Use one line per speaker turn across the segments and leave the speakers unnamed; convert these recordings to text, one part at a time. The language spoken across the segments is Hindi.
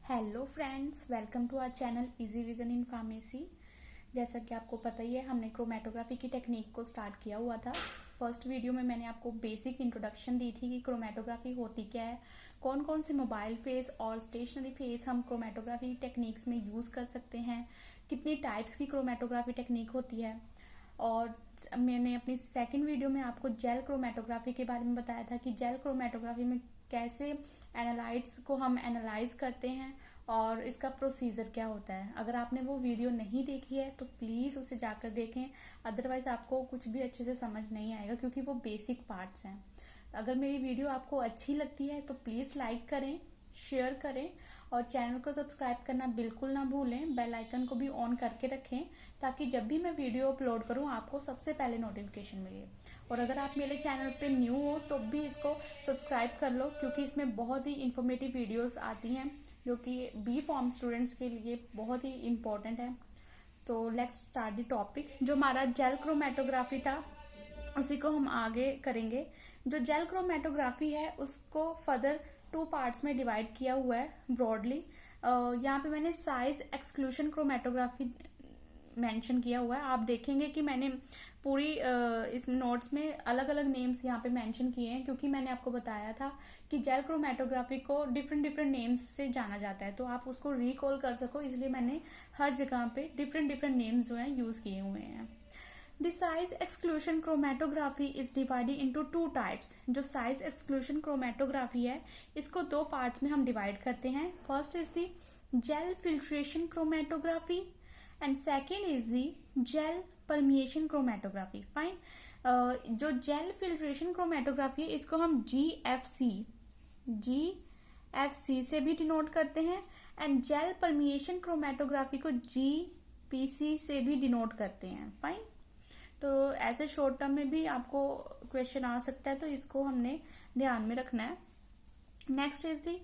Hello friends, welcome to our channel easy vision in pharmacy. जैसा कि आपको पता ही है, हमने क्रोमेटोग्राफी की टेक्निक को स्टार्ट किया हुआ था। फर्स्ट वीडियो में मैंने आपको बेसिक इंट्रोडक्शन दी थी कि क्रोमेटोग्राफी होती क्या है, कौन कौन से मोबाइल फेस और स्टेशनरी फेस हम क्रोमेटोग्राफी टेक्निक्स में यूज कर सकते हैं, कितनी टाइप्स की क्रोमेटोग्राफी टेक्निक होती है। और मैंने अपनी सेकंड वीडियो में आपको जेल क्रोमेटोग्राफी के बारे में बताया था कि जेल क्रोमेटोग्राफी में कैसे एनालाइट्स को हम एनालाइज करते हैं और इसका प्रोसीजर क्या होता है। अगर आपने वो वीडियो नहीं देखी है तो प्लीज उसे जाकर देखें, अदरवाइज आपको कुछ भी अच्छे से समझ नहीं आएगा क्योंकि वो बेसिक पार्ट्स हैं। अगर मेरी वीडियो आपको अच्छी लगती है तो प्लीज लाइक करें, शेयर करें और चैनल को सब्सक्राइब करना बिल्कुल ना भूलें। बेल आइकन को भी ऑन करके रखें ताकि जब भी मैं वीडियो अपलोड करूं आपको सबसे पहले नोटिफिकेशन मिले। और अगर आप मेरे चैनल पे न्यू हो तो भी इसको सब्सक्राइब कर लो क्योंकि इसमें बहुत ही इंफॉर्मेटिव वीडियोस आती हैं जो कि बी फॉर्म स्टूडेंट्स के लिए बहुत ही इम्पोर्टेंट है। तो लेट्स स्टार्ट द टॉपिक। जो हमारा जेल क्रोमेटोग्राफी था उसी को हम आगे करेंगे। जो जेल क्रोमेटोग्राफी है उसको फर्दर 2 पार्ट्स में डिवाइड किया हुआ है ब्रॉडली। यहाँ पे मैंने साइज एक्सक्लूशन क्रोमेटोग्राफी मेंशन किया हुआ है। आप देखेंगे कि मैंने पूरी इस नोट्स में अलग अलग नेम्स यहाँ पे मेंशन किए हैं क्योंकि मैंने आपको बताया था कि जेल क्रोमेटोग्राफी को डिफरेंट डिफरेंट नेम्स से जाना जाता है, तो आप उसको रिकॉल कर सको, इसलिए मैंने हर जगह पे डिफरेंट डिफरेंट नेम्स जो हैं यूज किए हुए हैं। The size exclusion chromatography is divided into 2 types। जो size exclusion chromatography है इसको 2 पार्ट्स में हम डिवाइड करते हैं। First is the gel filtration chromatography and second is the gel permeation chromatography। Fine. जो gel filtration chromatography है इसको हम GFC से भी डिनोट करते हैं एंड जेल परमिएशन क्रोमेटोग्राफी को GPC से भी डिनोट करते हैं। फाइन। तो ऐसे शॉर्ट टर्म में भी आपको क्वेश्चन आ सकता है, तो इसको हमने ध्यान में रखना है। Next is the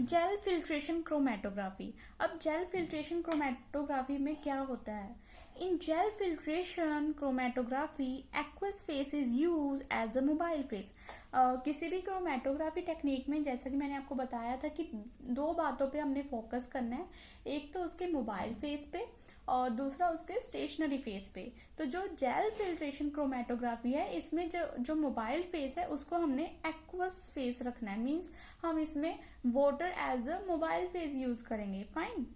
gel filtration chromatography. अब जेल फिल्ट्रेशन क्रोमेटोग्राफी में क्या होता है? In gel filtration chromatography aqueous phase is use as a mobile phase. किसी भी क्रोमेटोग्राफी टेक्निक में जैसा कि मैंने आपको बताया था कि 2 बातों पे हमने फोकस करना है, एक तो उसके मोबाइल फेस पे और दूसरा उसके स्टेशनरी फेस पे। तो जो जेल फिल्ट्रेशन क्रोमेटोग्राफी है इसमें जो मोबाइल फेस है उसको हमने एक्वस फेस रखना है, मींस हम इसमें water as a mobile phase use करेंगे। Fine.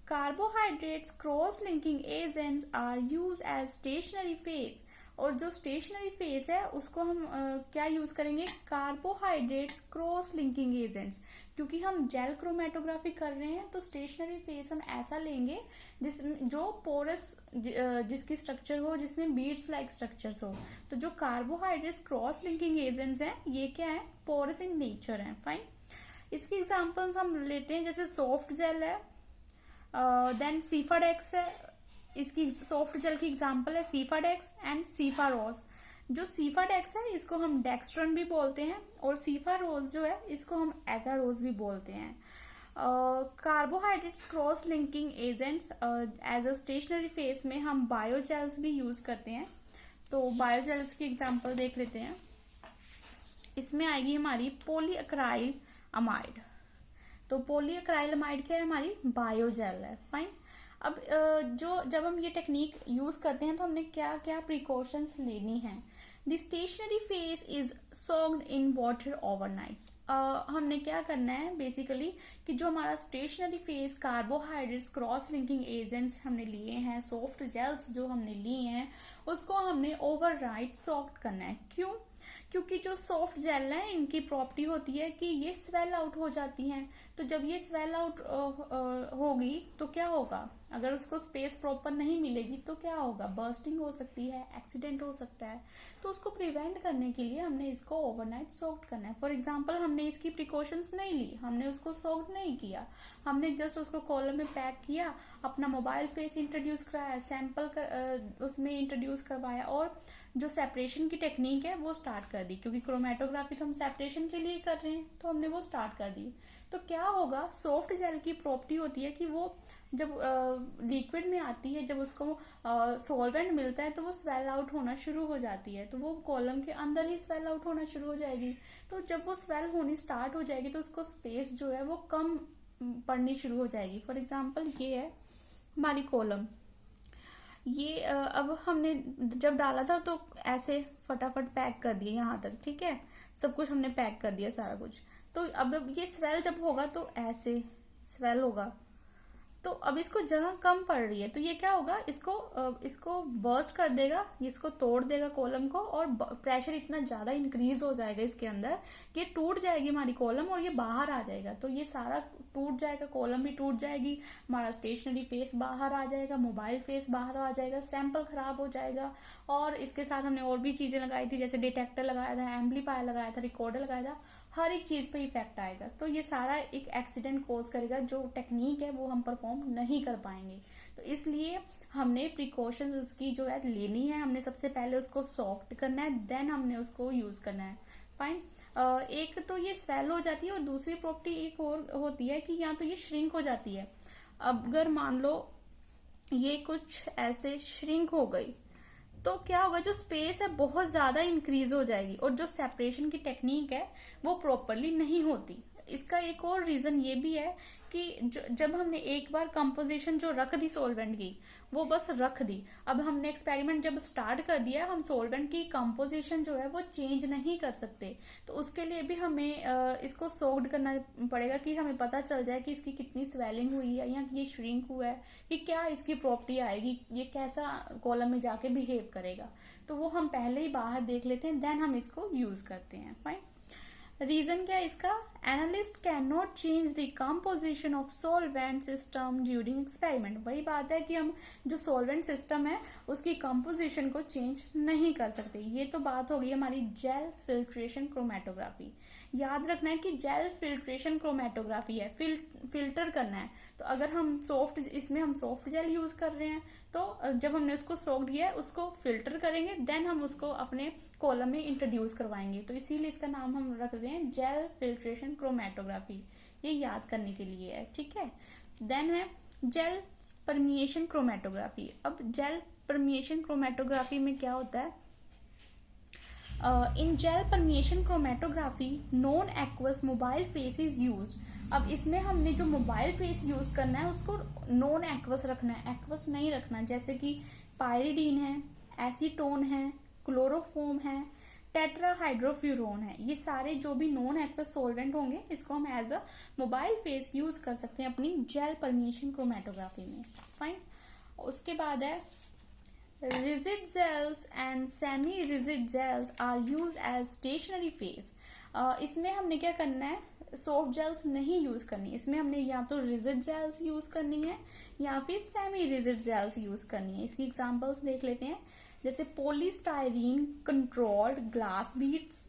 Carbohydrates cross linking agents are use as stationary phase. और जो स्टेशनरी फेस है उसको हम क्या यूज करेंगे? Carbohydrates cross linking agents. क्योंकि हम जेल क्रोमेटोग्राफी कर रहे हैं तो स्टेशनरी फेस हम ऐसा लेंगे जो पोरस जिसकी स्ट्रक्चर हो, जिसमें बीड्स लाइक स्ट्रक्चर्स हो। तो जो कार्बोहाइड्रेट्स क्रॉस लिंकिंग एजेंट्स हैं ये क्या है? पोरस इन नेचर है। फाइन। इसके एग्जाम्पल्स हम लेते हैं, जैसे सॉफ्ट जेल है, देन सीफाडेक्स है। इसकी सॉफ्ट जेल की एग्जांपल है सीफाडेक्स एंड सीफारोज। जो सीफाडेक्स है इसको हम डेक्स्ट्रन भी बोलते हैं और सीफारोज जो है इसको हम एगारोज भी बोलते हैं। Carbohydrates cross linking agents as a stationary phase में हम बायोजेल्स भी यूज करते हैं। तो बायोजेल्स की एग्जांपल देख लेते हैं। इसमें आएगी हमारी पॉलीअक्राइल अमाइड। तो पॉलीअक्राइल अमाइड क्या है? हमारी बायोजेल है। फाइन। अब जब हम ये टेक्निक यूज करते हैं तो हमने क्या क्या प्रिकॉशंस लेनी है? The stationary phase is soaked in water overnight. हमने क्या करना है बेसिकली कि जो हमारा stationary phase carbohydrates cross linking agents हमने लिए हैं, सॉफ्ट जेल्स जो हमने लिए हैं, उसको हमने ओवरनाइट सोक्ड करना है। क्यों? क्योंकि जो सॉफ्ट जेल है इनकी प्रॉपर्टी होती है कि ये स्वेल आउट हो जाती हैं। तो जब ये स्वेल आउट होगी तो क्या होगा? अगर उसको स्पेस प्रॉपर नहीं मिलेगी तो क्या होगा? बर्स्टिंग हो सकती है, एक्सीडेंट हो सकता है। तो उसको प्रिवेंट करने के लिए हमने इसको ओवरनाइट सोक्ड करना है। फॉर एग्जाम्पल हमने इसकी प्रिकॉशंस नहीं ली, हमने उसको सोक्ड नहीं किया, हमने जस्ट उसको कॉलम में पैक किया, अपना मोबाइल फेस इंट्रोड्यूस कराया, सैंपल उसमें इंट्रोड्यूस करवाया और जो सेपरेशन की टेक्निक है वो स्टार्ट कर दी। क्योंकि क्रोमेटोग्राफी तो हम सेपरेशन के लिए कर रहे हैं तो हमने वो स्टार्ट कर दी। तो क्या होगा? सॉफ्ट जेल की प्रॉपर्टी होती है कि वो जब लिक्विड में आती है, जब उसको सॉल्वेंट मिलता है तो वो स्वेल आउट होना शुरू हो जाती है, तो वो कॉलम के अंदर ही स्वेल आउट होना शुरू हो जाएगी। तो जब वो स्वेल होनी स्टार्ट हो जाएगी तो उसको स्पेस जो है वो कम पढ़नी शुरू हो जाएगी। फॉर एग्जाम्पल ये है हमारी कॉलम, ये अब हमने जब डाला था तो ऐसे फटाफट पैक कर दिया यहाँ तक, ठीक है, सब कुछ हमने पैक कर दिया सारा कुछ। तो अब ये स्वेल जब होगा तो ऐसे स्वेल होगा, तो अब इसको जगह कम पड़ रही है तो ये क्या होगा, इसको बर्स्ट कर देगा, इसको तोड़ देगा कॉलम को, और प्रेशर इतना ज्यादा इंक्रीज हो जाएगा इसके अंदर कि टूट जाएगी हमारी कॉलम और ये बाहर आ जाएगा। तो ये सारा टूट जाएगा, कॉलम भी टूट जाएगी, हमारा स्टेशनरी फेस बाहर आ जाएगा, मोबाइल फेस बाहर आ जाएगा, सैंपल खराब हो जाएगा। और इसके साथ हमने और भी चीजें लगाई थी, जैसे डिटेक्टर लगाया था, एम्पलीफायर लगाया था, रिकॉर्डर लगाया था, हर एक चीज पे इफेक्ट आएगा। तो ये सारा एक एक्सीडेंट कॉज करेगा, जो टेक्निक है वो हम परफॉर्म नहीं कर पाएंगे। तो इसलिए हमने प्रिकॉशंस उसकी जो है लेनी है, हमने सबसे पहले उसको सॉफ्ट करना है, देन हमने उसको यूज करना है। फाइन। एक तो ये स्वेल हो जाती है, और दूसरी प्रॉपर्टी एक और होती है कि या तो ये श्रिंक हो जाती है। अब अगर मान लो ये कुछ ऐसे श्रिंक हो गई तो क्या होगा, जो स्पेस है बहुत ज्यादा इंक्रीज हो जाएगी, और जो सेपरेशन की टेक्निक है वो प्रॉपरली नहीं होती। इसका एक और रीजन ये भी है कि जब हमने एक बार कंपोजिशन जो रख दी सॉल्वेंट की, वो बस रख दी, अब हमने एक्सपेरिमेंट जब स्टार्ट कर दिया, हम सॉल्वेंट की कंपोजिशन जो है वो चेंज नहीं कर सकते। तो उसके लिए भी हमें इसको सोक्ड करना पड़ेगा कि हमें पता चल जाए कि इसकी कितनी स्वेलिंग हुई है या ये श्रिंक हुआ है, कि क्या इसकी प्रॉपर्टी आएगी, ये कैसा कॉलम में जाके बिहेव करेगा। तो वो हम पहले ही बाहर देख लेते हैं, देन हम इसको यूज करते हैं। फाइन। रीजन क्या है इसका, analyst can not change the composition of solvent system during experiment. वही बात है कि हम जो सॉल्वेंट सिस्टम है उसकी कंपोजिशन को चेंज नहीं कर सकते। ये तो बात हो गई हमारी जेल फिल्ट्रेशन क्रोमेटोग्राफी। याद रखना है कि जेल फिल्ट्रेशन क्रोमेटोग्राफी है, फिल्टर करना है। तो अगर हम इसमें हम सॉफ्ट जेल यूज कर रहे हैं, तो जब हमने उसको सोक्ड किया है उसको फिल्टर करेंगे, देन हम उसको अपने कॉलम में इंट्रोड्यूस करवाएंगे। तो इसीलिए इसका नाम हम रख रहे हैं जेल फिल्ट्रेशन क्रोमेटोग्राफी। ये याद करने के लिए है, ठीक है। देन है जेल परमिएशन क्रोमेटोग्राफी। अब जेल परमिएशन क्रोमेटोग्राफी में क्या होता है, in gel permeation chromatography non aqueous mobile phase is used. अब इसमें हमने जो मोबाइल फेस यूज करना है उसको नॉन एक्वस रखना है, एक्वस नहीं रखना। जैसे कि पायरिडीन है, एसीटोन है, क्लोरोफोम है, टेट्राहाइड्रोफ्यूरोन है, ये सारे जो भी नॉन एक्वस सॉल्वेंट होंगे इसको हम as a mobile phase use कर सकते हैं अपनी जेल परमिएशन क्रोमेटोग्राफी में। फाइन। उसके बाद है rigid gels and semi rigid gels are used as stationary phase। इसमें हमने क्या करना है, सॉफ्ट जेल्स नहीं यूज करनी, इसमें हमने या तो रिजिड जेल्स यूज करनी है या फिर सेमी रिजिड जेल्स यूज करनी है। इसकी एग्जांपल्स देख लेते हैं, जैसे polystyrene controlled glass beads,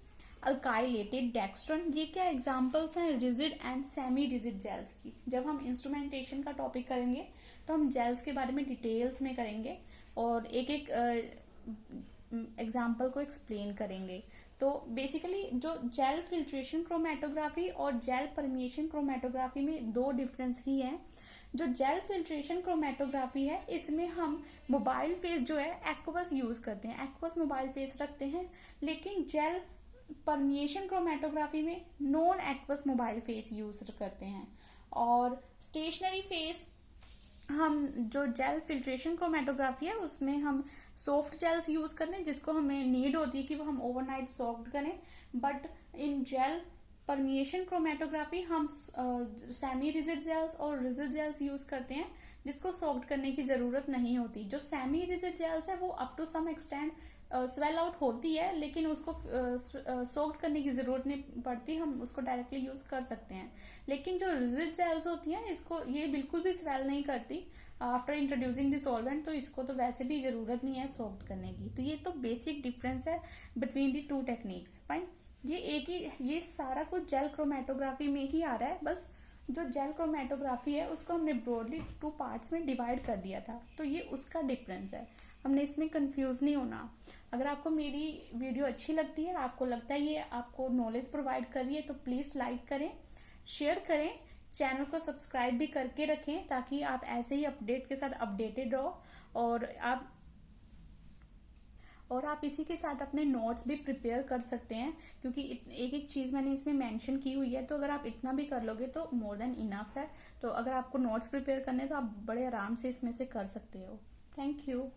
alkylated dextran. ये क्या एग्जांपल्स हैं rigid and semi rigid gels की। जब हम इंस्ट्रूमेंटेशन का टॉपिक करेंगे तो हम जेल्स के बारे में डिटेल्स में करेंगे और एक एक एग्जाम्पल को एक्सप्लेन करेंगे। तो बेसिकली जो जेल फिल्ट्रेशन क्रोमेटोग्राफी और जेल परमिएशन क्रोमेटोग्राफी में दो डिफरेंस ही है। जो जेल फिल्ट्रेशन क्रोमेटोग्राफी है इसमें हम मोबाइल फेस जो है एक्वस यूज करते हैं, एक्वस मोबाइल फेस रखते हैं, लेकिन जेल परमिएशन क्रोमेटोग्राफी में non aqueous mobile phase use करते हैं। और स्टेशनरी फेस हम जो जेल फिल्ट्रेशन क्रोमेटोग्राफी है उसमें हम सॉफ्ट जेल्स यूज करते हैं, जिसको हमें नीड होती है कि वो हम ओवरनाइट सॉक्ड करें। But in gel permeation chromatography हम सेमी रिजिड जेल्स और रिजिड जेल्स यूज करते हैं, जिसको सॉक्ड करने की जरूरत नहीं होती। जो सेमी रिजिड जेल्स है वो up to some extend swell out होती है, लेकिन उसको सोक्ड करने की जरूरत नहीं पड़ती, हम उसको डायरेक्टली यूज कर सकते हैं। लेकिन जो रिजिड जेल्स होती हैं इसको ये बिल्कुल भी स्वेल नहीं करती आफ्टर इंट्रोड्यूसिंग द सॉल्वेंट, तो इसको तो वैसे भी जरूरत नहीं है सोक्ड करने की। तो ये तो बेसिक डिफरेंस है between the two techniques. Fine. ये एक ही, ये सारा कुछ जेल क्रोमेटोग्राफी में ही आ रहा है। बस जो जेल क्रोमेटोग्राफी है उसको हमने ब्रॉडली 2 पार्ट्स में डिवाइड कर दिया था, तो ये उसका डिफरेंस है। हमने इसमें कंफ्यूज नहीं होना। अगर आपको मेरी वीडियो अच्छी लगती है, आपको लगता है ये आपको नॉलेज प्रोवाइड कर रही है, तो प्लीज लाइक करें, शेयर करें, चैनल को सब्सक्राइब भी करके रखें, ताकि आप ऐसे ही अपडेट के साथ अपडेटेड रहो। और आप इसी के साथ अपने नोट्स भी प्रिपेयर कर सकते हैं, क्योंकि एक एक चीज मैंने इसमें मेंशन की हुई है, तो अगर आप इतना भी कर लोगे तो मोर देन इनफ है। तो अगर आपको नोट्स प्रिपेयर करने हैं तो आप बड़े आराम से इसमें से कर सकते हो। Thank you.